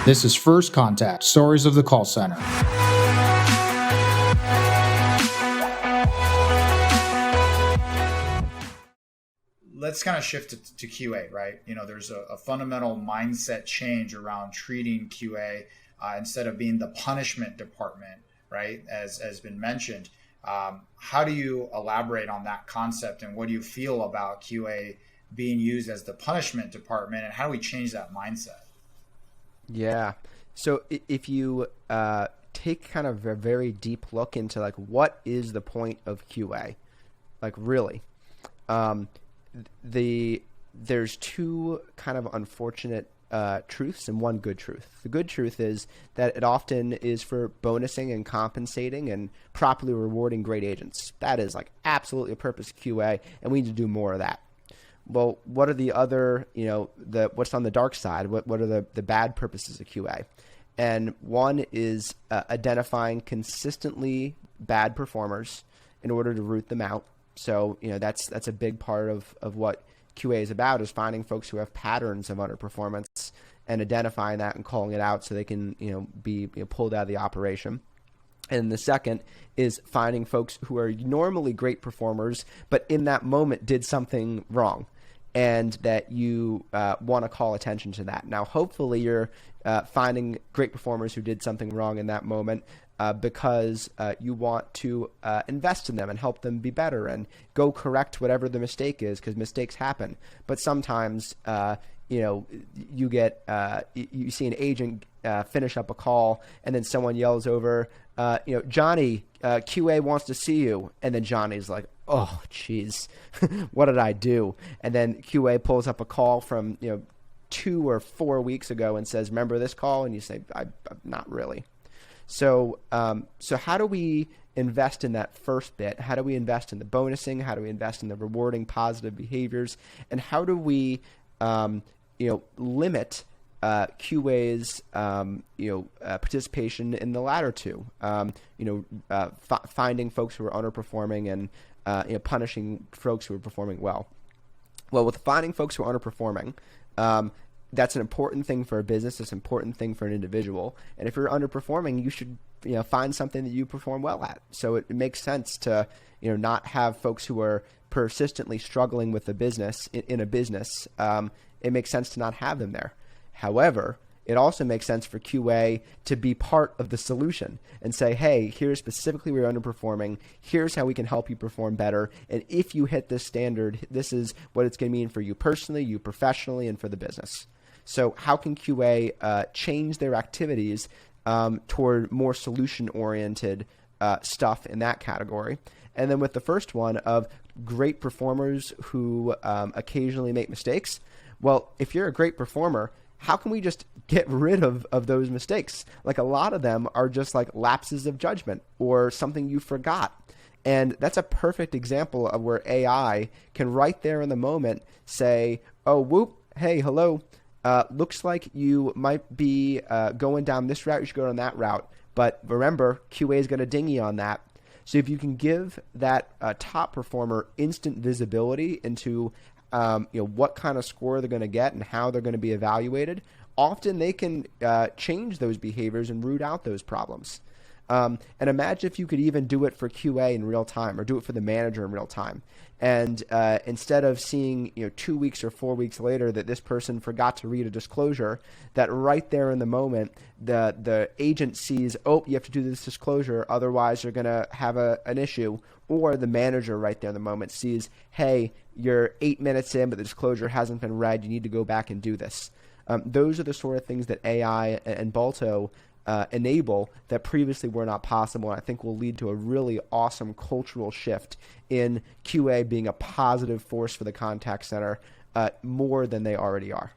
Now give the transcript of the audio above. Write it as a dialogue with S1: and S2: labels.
S1: This is First Contact, Stories of the Call Center. Let's kind of shift to QA, right? There's a fundamental mindset change around treating QA instead of being the punishment department, right? As has been mentioned. How do you elaborate on that concept, and what do you feel about QA being used as the punishment department, and how do we change that mindset?
S2: Yeah. So if you take kind of a very deep look into like what is the point of QA, like really, there's two kind of unfortunate truths and one good truth. The good truth is that it often is for bonusing and compensating and properly rewarding great agents. That is like absolutely a purpose of QA, and we need to do more of that. Well, what are the other, what's on the dark side? What are the bad purposes of QA? And one is identifying consistently bad performers in order to root them out. So, that's a big part of what QA is about, is finding folks who have patterns of underperformance and identifying that and calling it out so they can, be pulled out of the operation. And the second is finding folks who are normally great performers, but in that moment did something wrong, and that you want to call attention to that. Now, hopefully you're finding great performers who did something wrong in that moment because you want to invest in them and help them be better and go correct whatever the mistake is, because mistakes happen. But sometimes, you get you see an agent finish up a call, and then someone yells over, Johnny, QA wants to see you. And then Johnny's like, oh, geez, what did I do? And then QA pulls up a call from, 2 or 4 weeks ago and says, remember this call? And you say, I'm not really. So how do we invest in that first bit? How do we invest in the bonusing? How do we invest in the rewarding positive behaviors? And how do we, limit QA's participation in the latter two? Finding folks who are underperforming and punishing folks who are performing well. Well, with finding folks who are underperforming, that's an important thing for a business. It's an important thing for an individual. And if you're underperforming, you should find something that you perform well at. So it makes sense to not have folks who are persistently struggling with the business in a business. It makes sense to not have them there. However, it also makes sense for QA to be part of the solution and say, hey, here's specifically where you're underperforming. Here's how we can help you perform better. And if you hit this standard, this is what it's going to mean for you personally, you professionally, and for the business. So how can QA change their activities toward more solution-oriented stuff in that category? And then with the first one of great performers who occasionally make mistakes, well, if you're a great performer, how can we just get rid of those mistakes? Like, a lot of them are just like lapses of judgment or something you forgot. And that's a perfect example of where AI can right there in the moment say, oh, whoop, hey, hello, looks like you might be going down this route, you should go down that route. But remember, QA is going to ding you on that. So if you can give that top performer instant visibility into what kind of score they're going to get and how they're going to be evaluated, often they can change those behaviors and root out those problems. And imagine if you could even do it for QA in real time, or do it for the manager in real time. And instead of seeing 2 weeks or 4 weeks later that this person forgot to read a disclosure, that right there in the moment, the agent sees, oh, you have to do this disclosure, otherwise you're going to have an issue. Or the manager right there in the moment sees, hey, you're 8 minutes in, but the disclosure hasn't been read. You need to go back and do this. Those are the sort of things that AI and Balto enable that previously were not possible, and I think will lead to a really awesome cultural shift in QA being a positive force for the contact center more than they already are.